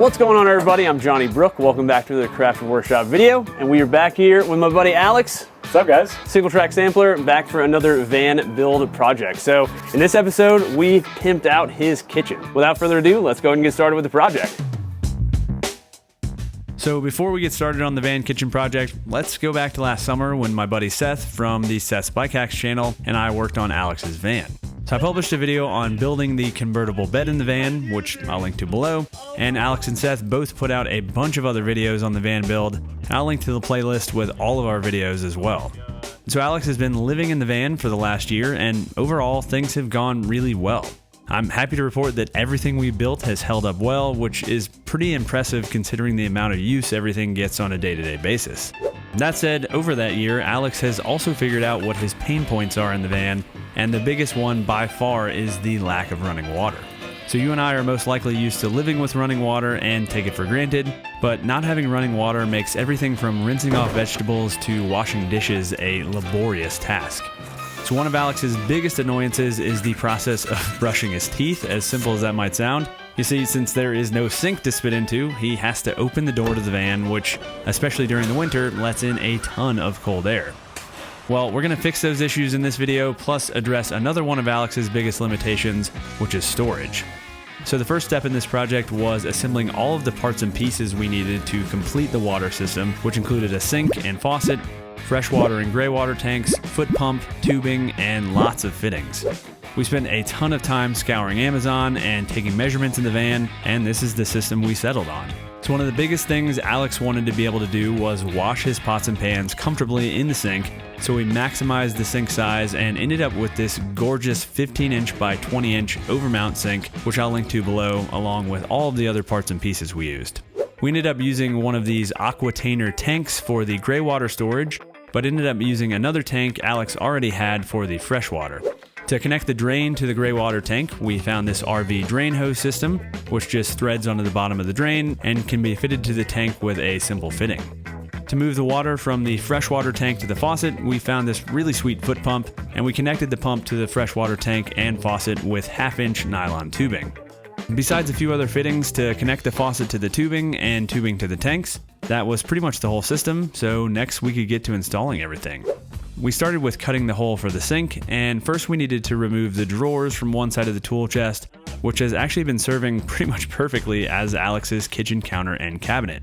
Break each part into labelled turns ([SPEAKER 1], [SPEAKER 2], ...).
[SPEAKER 1] What's going on, everybody? I'm Johnny Brook. Welcome back to the Craft Workshop video, and we are back here with my buddy Alex.
[SPEAKER 2] What's up, guys?
[SPEAKER 1] Singletrack Sampler, back for another van build project. So in this episode, we pimped out his kitchen. Without further ado, let's go ahead and get started with the project. So before we get started on the van kitchen project, let's go back to last summer when my buddy Seth from the Seth's Bike Hacks channel and I worked on Alex's van. So I published a video on building the convertible bed in the van, which I'll link to below, and Alex and Seth both put out a bunch of other videos on the van build, and I'll link to the playlist with all of our videos as well. So Alex has been living in the van for the last year, and overall things have gone really well. I'm happy to report that everything we built has held up well, which is pretty impressive considering the amount of use everything gets on a day-to-day basis. That said, over that year, Alex has also figured out what his pain points are in the van, and the biggest one by far is the lack of running water. So you and I are most likely used to living with running water and take it for granted, but not having running water makes everything from rinsing off vegetables to washing dishes a laborious task. So one of Alex's biggest annoyances is the process of brushing his teeth, as simple as that might sound. You see, since there is no sink to spit into, he has to open the door to the van, which, especially during the winter, lets in a ton of cold air. Well, we're going to fix those issues in this video, plus address another one of Alex's biggest limitations, which is storage. So the first step in this project was assembling all of the parts and pieces we needed to complete the water system, which included a sink and faucet, freshwater and greywater tanks, foot pump, tubing, and lots of fittings. We spent a ton of time scouring Amazon and taking measurements in the van, and this is the system we settled on. So one of the biggest things Alex wanted to be able to do was wash his pots and pans comfortably in the sink, so we maximized the sink size and ended up with this gorgeous 15-inch by 20-inch overmount sink, which I'll link to below, along with all of the other parts and pieces we used. We ended up using one of these aquatainer tanks for the greywater storage, but ended up using another tank Alex already had for the freshwater. To connect the drain to the greywater tank, we found this RV drain hose system, which just threads onto the bottom of the drain and can be fitted to the tank with a simple fitting. To move the water from the freshwater tank to the faucet, we found this really sweet foot pump, and we connected the pump to the freshwater tank and faucet with 1/2-inch nylon tubing. Besides a few other fittings to connect the faucet to the tubing and tubing to the tanks, that was pretty much the whole system, so next we could get to installing everything. We started with cutting the hole for the sink, and first we needed to remove the drawers from one side of the tool chest, which has actually been serving pretty much perfectly as Alex's kitchen counter and cabinet.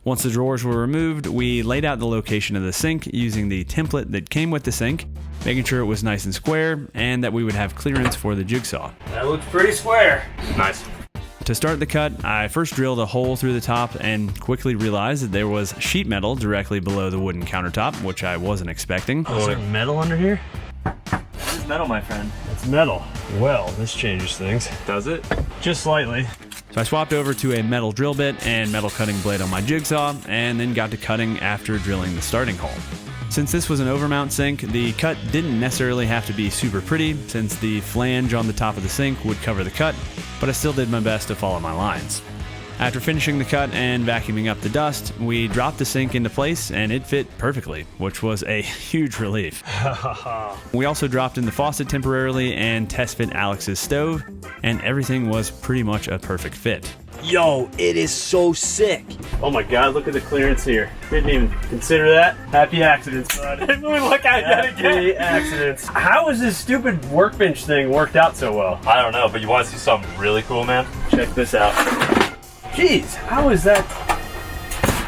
[SPEAKER 1] Once the drawers were removed, we laid out the location of the sink using the template that came with the sink, making sure it was nice and square, and that we would have clearance for the jigsaw.
[SPEAKER 2] That looks pretty square.
[SPEAKER 1] Nice. To start the cut, I first drilled a hole through the top and quickly realized that there was sheet metal directly below the wooden countertop, which I wasn't expecting.
[SPEAKER 2] Oh, is there metal under here?
[SPEAKER 1] This is metal, my friend.
[SPEAKER 2] It's metal. Well, this changes things.
[SPEAKER 1] Does it?
[SPEAKER 2] Just slightly.
[SPEAKER 1] So I swapped over to a metal drill bit and metal cutting blade on my jigsaw, and then got to cutting after drilling the starting hole. Since this was an overmount sink, the cut didn't necessarily have to be super pretty, since the flange on the top of the sink would cover the cut, but I still did my best to follow my lines. After finishing the cut and vacuuming up the dust, we dropped the sink into place and it fit perfectly, which was a huge relief. We also dropped in the faucet temporarily and test fit Alex's stove, and everything was pretty much a perfect fit.
[SPEAKER 3] Yo, it is so sick.
[SPEAKER 1] Oh my god, look at the clearance here. Didn't even consider that. Happy accidents, bud.
[SPEAKER 2] Look at that again.
[SPEAKER 1] Happy accidents. How is this stupid workbench thing worked out so well?
[SPEAKER 2] I don't know, but you want to see something really cool, man?
[SPEAKER 1] Check this out. Jeez, how is that?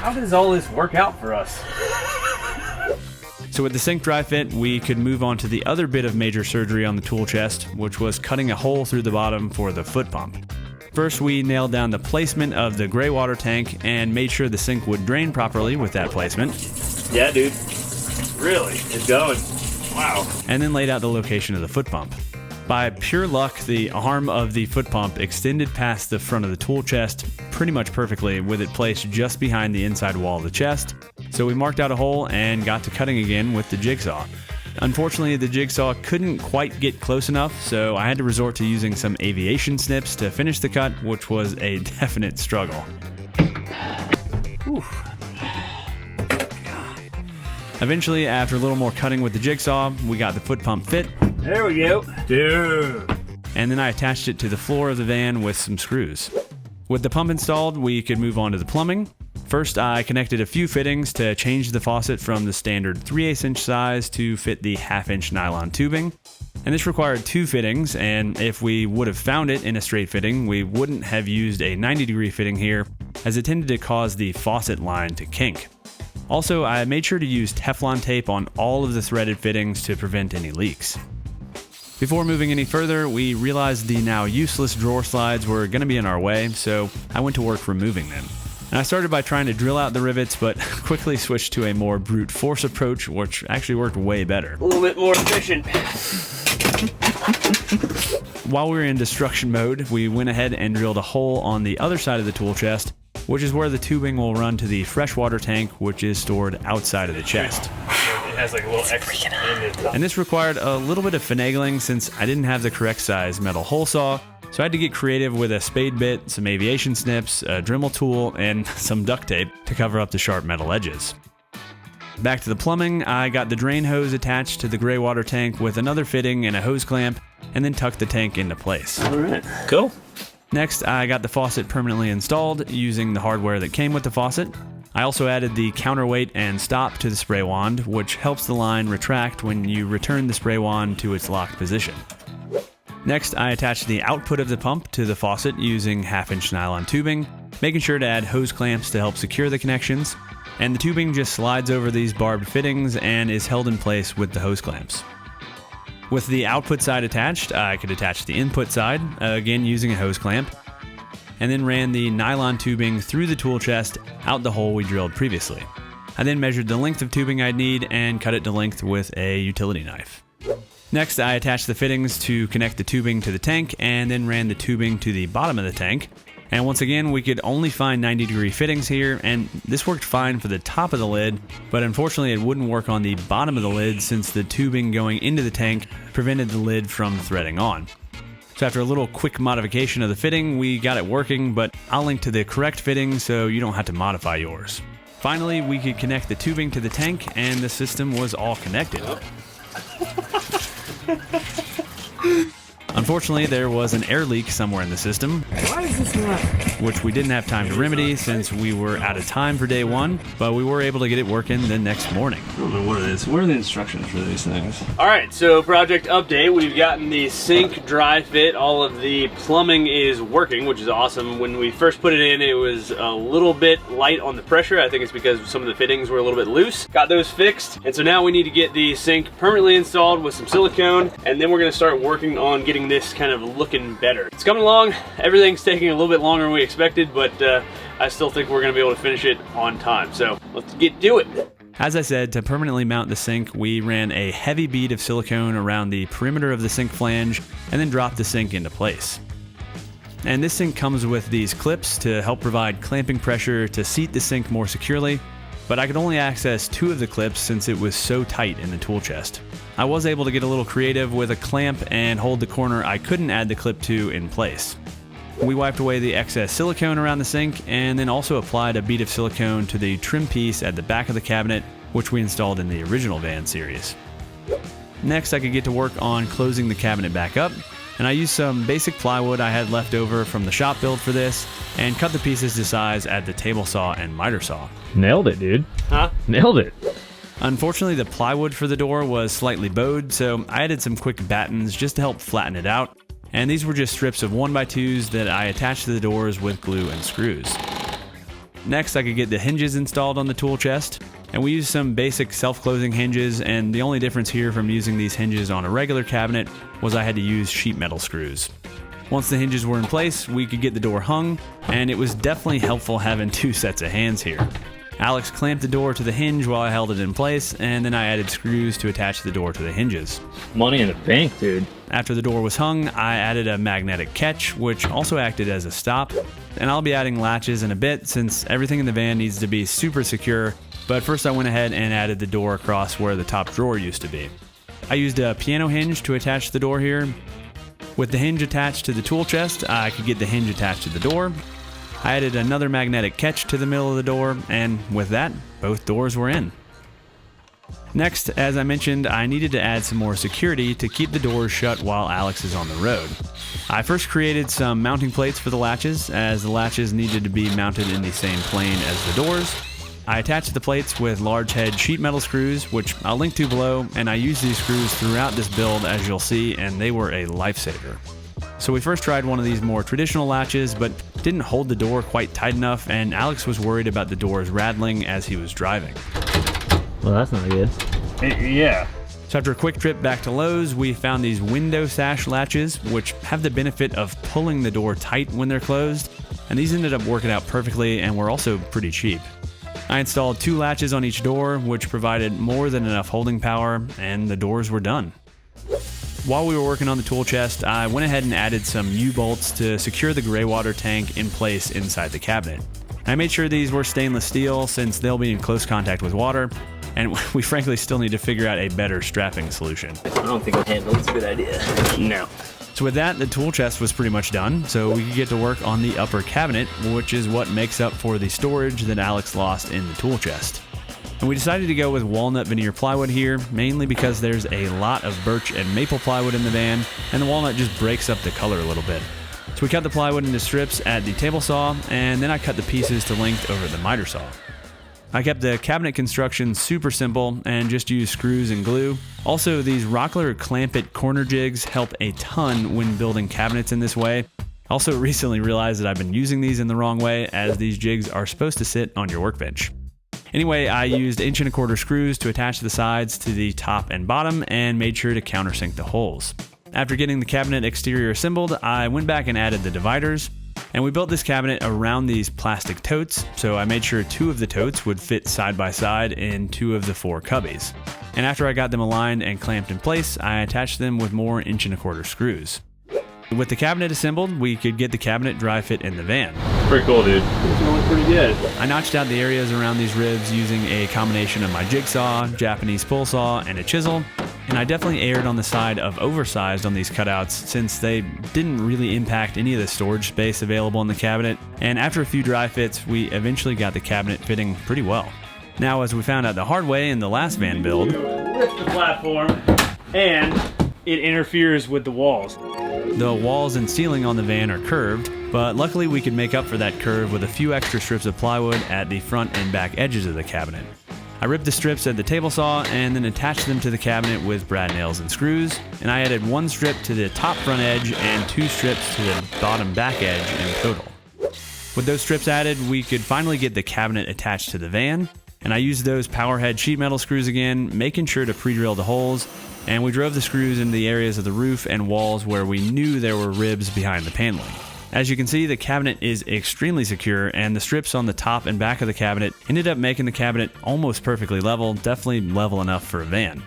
[SPEAKER 1] How does all this work out for us? So with the sink dry fit, we could move on to the other bit of major surgery on the tool chest, which was cutting a hole through the bottom for the foot pump. First, we nailed down the placement of the greywater tank and made sure the sink would drain properly with that placement.
[SPEAKER 2] Yeah, dude. Really? It's going. Wow.
[SPEAKER 1] And then laid out the location of the foot pump. By pure luck, the arm of the foot pump extended past the front of the tool chest pretty much perfectly, with it placed just behind the inside wall of the chest. So we marked out a hole and got to cutting again with the jigsaw. Unfortunately, the jigsaw couldn't quite get close enough, so I had to resort to using some aviation snips to finish the cut, which was a definite struggle. Whew. Eventually, after a little more cutting with the jigsaw, we got the foot pump fit.
[SPEAKER 2] There we go. Dude.
[SPEAKER 1] And then I attached it to the floor of the van with some screws. With the pump installed, we could move on to the plumbing. First, I connected a few fittings to change the faucet from the standard 3/8 inch size to fit the 1/2 inch nylon tubing. And this required 2 fittings, and if we would have found it in a straight fitting, we wouldn't have used a 90-degree fitting here, as it tended to cause the faucet line to kink. Also, I made sure to use Teflon tape on all of the threaded fittings to prevent any leaks. Before moving any further, we realized the now useless drawer slides were going to be in our way, so I went to work removing them. And I started by trying to drill out the rivets, but quickly switched to a more brute force approach, which actually worked way better.
[SPEAKER 2] A little bit more efficient.
[SPEAKER 1] While we were in destruction mode, we went ahead and drilled a hole on the other side of the tool chest, which is where the tubing will run to the freshwater tank, which is stored outside of the chest.
[SPEAKER 2] It has like a little extra in it.
[SPEAKER 1] And this required a little bit of finagling since I didn't have the correct size metal hole saw, so I had to get creative with a spade bit, some aviation snips, a Dremel tool, and some duct tape to cover up the sharp metal edges. Back to the plumbing, I got the drain hose attached to the greywater tank with another fitting and a hose clamp, and then tucked the tank into place.
[SPEAKER 2] Alright, cool.
[SPEAKER 1] Next, I got the faucet permanently installed using the hardware that came with the faucet. I also added the counterweight and stop to the spray wand, which helps the line retract when you return the spray wand to its locked position. Next, I attached the output of the pump to the faucet using 1/2 inch nylon tubing, making sure to add hose clamps to help secure the connections, and the tubing just slides over these barbed fittings and is held in place with the hose clamps. With the output side attached, I could attach the input side, again using a hose clamp, and then ran the nylon tubing through the tool chest out the hole we drilled previously. I then measured the length of tubing I'd need and cut it to length with a utility knife. Next, I attached the fittings to connect the tubing to the tank and then ran the tubing to the bottom of the tank. And once again, we could only find 90-degree fittings here, and this worked fine for the top of the lid, but unfortunately it wouldn't work on the bottom of the lid since the tubing going into the tank prevented the lid from threading on. So after a little quick modification of the fitting, we got it working, but I'll link to the correct fitting so you don't have to modify yours. Finally, we could connect the tubing to the tank, and the system was all connected. Unfortunately, there was an air leak somewhere in the system.
[SPEAKER 2] Why is this not?
[SPEAKER 1] Which we didn't have time to remedy since we were out of time for day 1, but we were able to get it working the next morning.
[SPEAKER 2] I don't know what it is. What are the instructions for these things? Alright, so project update. We've gotten the sink dry fit. All of the plumbing is working, which is awesome. When we first put it in, it was a little bit light on the pressure. I think it's because some of the fittings were a little bit loose. Got those fixed, and so now we need to get the sink permanently installed with some silicone, and then we're going to start working on getting this kind of looking better. It's coming along. Everything's taking a little bit longer than we expected, but I still think we're going to be able to finish it on time. So let's get to it.
[SPEAKER 1] As I said, to permanently mount the sink, we ran a heavy bead of silicone around the perimeter of the sink flange and then dropped the sink into place. And this sink comes with these clips to help provide clamping pressure to seat the sink more securely, but I could only access 2 of the clips since it was so tight in the tool chest. I was able to get a little creative with a clamp and hold the corner I couldn't add the clip to in place. We wiped away the excess silicone around the sink and then also applied a bead of silicone to the trim piece at the back of the cabinet, which we installed in the original van series. Next, I could get to work on closing the cabinet back up, and I used some basic plywood I had left over from the shop build for this and cut the pieces to size at the table saw and miter saw.
[SPEAKER 4] Nailed it, dude.
[SPEAKER 2] Huh?
[SPEAKER 4] Nailed it.
[SPEAKER 1] Unfortunately, the plywood for the door was slightly bowed, so I added some quick battens just to help flatten it out, and these were just strips of 1x2s that I attached to the doors with glue and screws. Next, I could get the hinges installed on the tool chest, and we used some basic self-closing hinges, and the only difference here from using these hinges on a regular cabinet was I had to use sheet metal screws. Once the hinges were in place, we could get the door hung, and it was definitely helpful having 2 sets of hands here. Alex clamped the door to the hinge while I held it in place, and then I added screws to attach the door to the hinges.
[SPEAKER 4] Money in the bank, dude.
[SPEAKER 1] After the door was hung, I added a magnetic catch, which also acted as a stop, and I'll be adding latches in a bit since everything in the van needs to be super secure, but first I went ahead and added the door across where the top drawer used to be. I used a piano hinge to attach the door here. With the hinge attached to the tool chest, I could get the hinge attached to the door. I added another magnetic catch to the middle of the door, and with that, both doors were in. Next, as I mentioned, I needed to add some more security to keep the doors shut while Alex is on the road. I first created some mounting plates for the latches, as the latches needed to be mounted in the same plane as the doors. I attached the plates with large head sheet metal screws, which I'll link to below, and I used these screws throughout this build as you'll see, and they were a lifesaver. So we first tried one of these more traditional latches, but didn't hold the door quite tight enough, and Alex was worried about the doors rattling as he was driving.
[SPEAKER 4] Well, that's not good.
[SPEAKER 2] Yeah.
[SPEAKER 1] So after a quick trip back to Lowe's, we found these window sash latches, which have the benefit of pulling the door tight when they're closed, and these ended up working out perfectly and were also pretty cheap. I installed 2 latches on each door, which provided more than enough holding power, and the doors were done. While we were working on the tool chest, I went ahead and added some U-bolts to secure the greywater tank in place inside the cabinet. I made sure these were stainless steel since they'll be in close contact with water, and we frankly still need to figure out a better strapping solution.
[SPEAKER 3] I don't think a handle is a good idea.
[SPEAKER 2] No.
[SPEAKER 1] So with that, the tool chest was pretty much done, so we could get to work on the upper cabinet, which is what makes up for the storage that Alex lost in the tool chest. And we decided to go with walnut veneer plywood here, mainly because there's a lot of birch and maple plywood in the van, and the walnut just breaks up the color a little bit. So we cut the plywood into strips at the table saw, and then I cut the pieces to length over the miter saw. I kept the cabinet construction super simple and just used screws and glue. Also, these Rockler clamp it corner jigs help a ton when building cabinets in this way. Also recently realized that I've been using these in the wrong way, as these jigs are supposed to sit on your workbench. Anyway, I used 1 1/4" screws to attach the sides to the top and bottom and made sure to countersink the holes. After getting the cabinet exterior assembled, I went back and added the dividers. And we built this cabinet around these plastic totes, so I made sure 2 of the totes would fit side by side in 2 of the 4 cubbies. And after I got them aligned and clamped in place, I attached them with more 1 1/4" screws. With the cabinet assembled, we could get the cabinet dry fit in the van.
[SPEAKER 2] Pretty cool, dude. It's going pretty good.
[SPEAKER 1] I notched out the areas around these ribs using a combination of my jigsaw, Japanese pull saw, and a chisel. And I definitely erred on the side of oversized on these cutouts since they didn't really impact any of the storage space available in the cabinet. And after a few dry fits, we eventually got the cabinet fitting pretty well. Now, as we found out the hard way in the last van build,
[SPEAKER 2] Lift the platform, and it interferes with the walls.
[SPEAKER 1] the walls and ceiling on the van are curved, but luckily we could make up for that curve with a few extra strips of plywood at the front and back edges of the cabinet. I ripped the strips at the table saw and then attached them to the cabinet with brad nails and screws, and I added 1 strip to the top front edge and 2 strips to the bottom back edge in total. With those strips added, we could finally get the cabinet attached to the van, and I used those power head sheet metal screws again, making sure to pre-drill the holes, and we drove the screws into the areas of the roof and walls where we knew there were ribs behind the paneling. As you can see, the cabinet is extremely secure, and the strips on the top and back of the cabinet ended up making the cabinet almost perfectly level, definitely level enough for a van.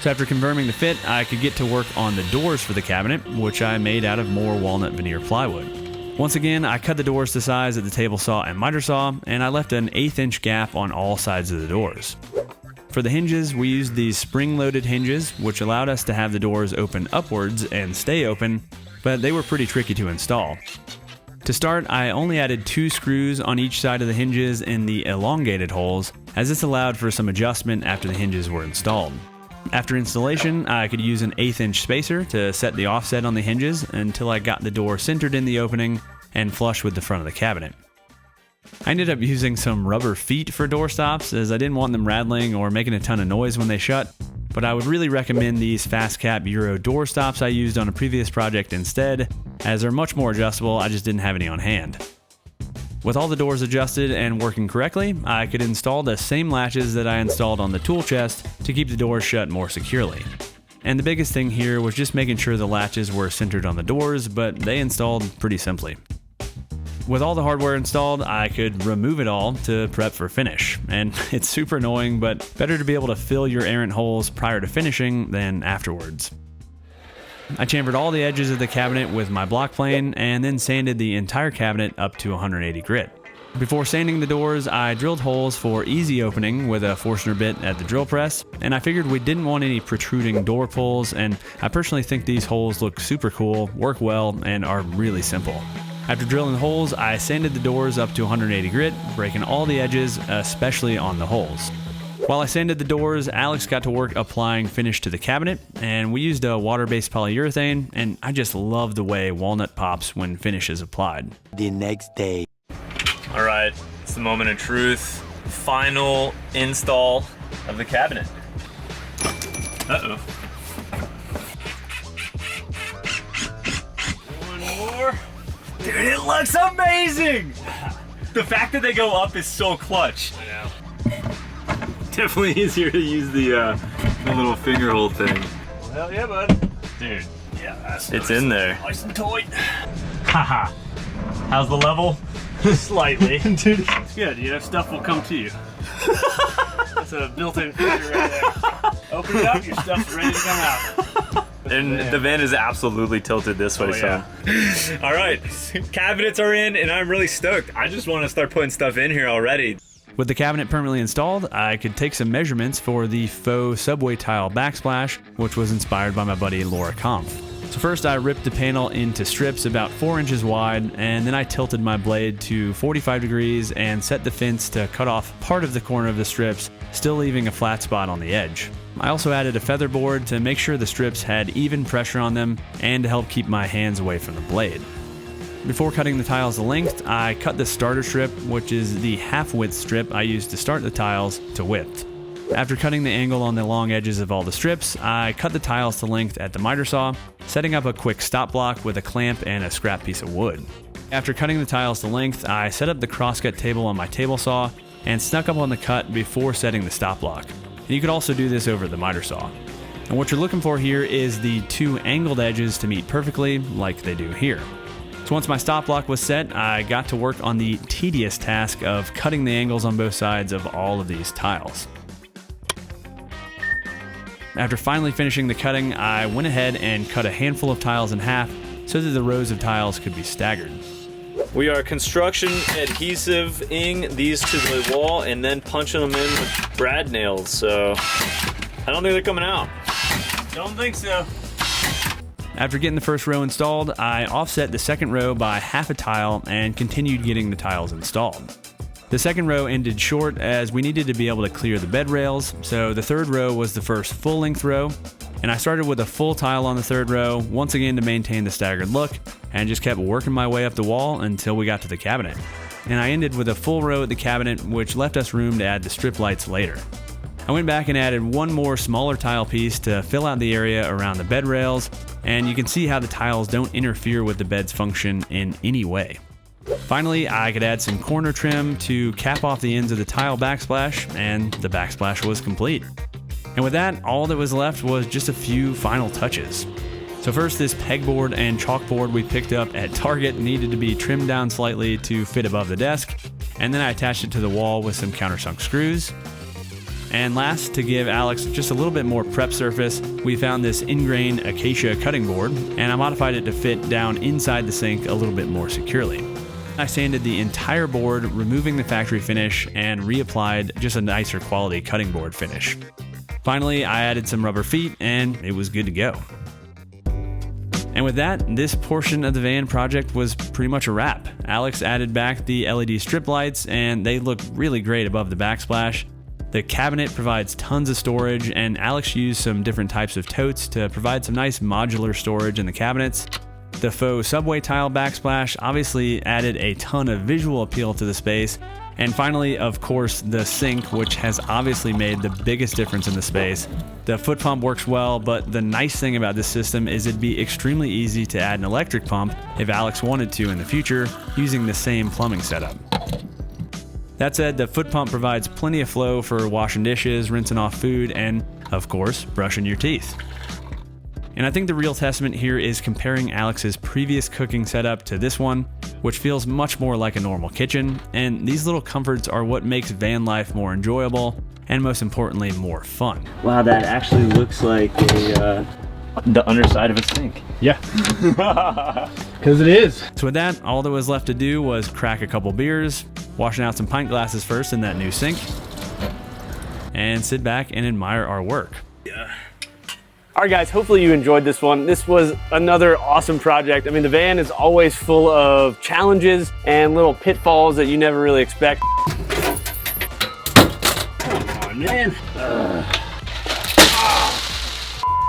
[SPEAKER 1] So after confirming the fit, I could get to work on the doors for the cabinet, which I made out of more walnut veneer plywood. Once again, I cut the doors to size at the table saw and miter saw, and I left an 1/8 inch gap on all sides of the doors. For the hinges, we used these spring-loaded hinges, which allowed us to have the doors open upwards and stay open, but they were pretty tricky to install. To start, I only added 2 screws on each side of the hinges in the elongated holes, as this allowed for some adjustment after the hinges were installed. After installation, I could use an 1/8 inch spacer to set the offset on the hinges until I got the door centered in the opening and flush with the front of the cabinet. I ended up using some rubber feet for door stops, as I didn't want them rattling or making a ton of noise when they shut, but I would really recommend these fast cap Euro door stops I used on a previous project instead, as they're much more adjustable. I just didn't have any on hand. With all the doors adjusted and working correctly, I could install the same latches that I installed on the tool chest to keep the doors shut more securely. And the biggest thing here was just making sure the latches were centered on the doors, but they installed pretty simply. With all the hardware installed, I could remove it all to prep for finish. And it's super annoying, but better to be able to fill your errant holes prior to finishing than afterwards. I chamfered all the edges of the cabinet with my block plane and then sanded the entire cabinet up to 180 grit. Before sanding the doors, I drilled holes for easy opening with a Forstner bit at the drill press, and I figured we didn't want any protruding door pulls, and I personally think these holes look super cool, work well, and are really simple. After drilling the holes, I sanded the doors up to 180 grit, breaking all the edges, especially on the holes. While I sanded the doors, Alex got to work applying finish to the cabinet, and we used a water-based polyurethane, and I just love the way walnut pops when finish is applied.
[SPEAKER 5] The next day.
[SPEAKER 6] All right, it's the moment of truth. Final install of the cabinet. Uh-oh. One more. Dude, it looks amazing! The fact that they go up is so clutch.
[SPEAKER 2] I know.
[SPEAKER 6] Definitely easier to use the little finger hold thing.
[SPEAKER 2] Hell yeah, bud.
[SPEAKER 6] Dude,
[SPEAKER 2] Yeah, that's
[SPEAKER 6] it's in there.
[SPEAKER 2] nice and tight.
[SPEAKER 6] Haha. How's the level?
[SPEAKER 2] Slightly. Dude, it's good. You know, stuff will come to you. That's a built-in feature right there. Open it up, your stuff's ready to come out.
[SPEAKER 6] And the van is absolutely tilted this way,
[SPEAKER 2] yeah.
[SPEAKER 6] so. All right, cabinets are in, and I'm really stoked. I just want to start putting stuff in here already.
[SPEAKER 1] With the cabinet permanently installed, I could take some measurements for the faux subway tile backsplash, which was inspired by my buddy Laura Kampf. So first I ripped the panel into strips about 4 inches wide, and then I tilted my blade to 45 degrees and set the fence to cut off part of the corner of the strips, still leaving a flat spot on the edge. I also added a feather board to make sure the strips had even pressure on them and to help keep my hands away from the blade. Before cutting the tiles to length, I cut the starter strip, which is the half-width strip I used to start the tiles, to width. After cutting the angle on the long edges of all the strips, I cut the tiles to length at the miter saw, setting up a quick stop block with a clamp and a scrap piece of wood. After cutting the tiles to length, I set up the crosscut table on my table saw and snuck up on the cut before setting the stop block. And you could also do this over the miter saw. And what you're looking for here is the 2 angled edges to meet perfectly, like they do here. So once my stop block was set, I got to work on the tedious task of cutting the angles on both sides of all of these tiles. After finally finishing the cutting, I went ahead and cut a handful of tiles in half so that the rows of tiles could be staggered.
[SPEAKER 6] We are construction adhesive-ing these to the wall and then punching them in with brad nails, so I don't think they're coming out.
[SPEAKER 2] Don't think so.
[SPEAKER 1] After getting the first row installed, I offset the second row by half a tile and continued getting the tiles installed. The second row ended short as we needed to be able to clear the bed rails, so the third row was the first full-length row, and I started with a full tile on the third row, once again to maintain the staggered look, and just kept working my way up the wall until we got to the cabinet. And I ended with a full row at the cabinet, which left us room to add the strip lights later. I went back and added one more smaller tile piece to fill out the area around the bed rails, and you can see how the tiles don't interfere with the bed's function in any way. Finally, I could add some corner trim to cap off the ends of the tile backsplash, and the backsplash was complete. And with that, all that was left was just a few final touches. So first, this pegboard and chalkboard we picked up at Target needed to be trimmed down slightly to fit above the desk, and then I attached it to the wall with some countersunk screws. And last, to give Alex just a little bit more prep surface, we found this ingrain acacia cutting board, and I modified it to fit down inside the sink a little bit more securely. I sanded the entire board, removing the factory finish, and reapplied just a nicer quality cutting board finish. Finally, I added some rubber feet, and it was good to go. And with that, this portion of the van project was pretty much a wrap. Alex added back the LED strip lights, and they look really great above the backsplash. The cabinet provides tons of storage, and Alex used some different types of totes to provide some nice modular storage in the cabinets. The faux subway tile backsplash obviously added a ton of visual appeal to the space. And finally, of course, the sink, which has obviously made the biggest difference in the space. The foot pump works well, but the nice thing about this system is it'd be extremely easy to add an electric pump if Alex wanted to in the future, using the same plumbing setup. That said, the foot pump provides plenty of flow for washing dishes, rinsing off food, and, of course, brushing your teeth. And I think the real testament here is comparing Alex's previous cooking setup to this one, which feels much more like a normal kitchen, and these little comforts are what makes van life more enjoyable, and most importantly, more fun.
[SPEAKER 3] Wow, that actually looks like the underside of a sink.
[SPEAKER 2] Yeah. Because it is.
[SPEAKER 1] So with that, all that was left to do was crack a couple beers, washing out some pint glasses first in that new sink, and sit back and admire our work.
[SPEAKER 2] Yeah. All right, guys, hopefully you enjoyed this one. This was another awesome project. I mean, the van is always full of challenges and little pitfalls that you never really expect. Come on. on, man.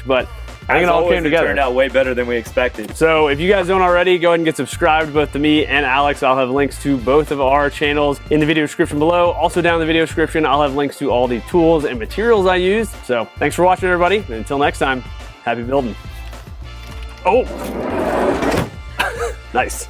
[SPEAKER 2] But I think it all came together.
[SPEAKER 6] It turned out way better than we expected.
[SPEAKER 2] So if you guys don't already, go ahead and get subscribed both to me and Alex. I'll have links to both of our channels in the video description below. Also down in the video description, I'll have links to all the tools and materials I used. So thanks for watching, everybody. And until next time, happy building. Oh, nice.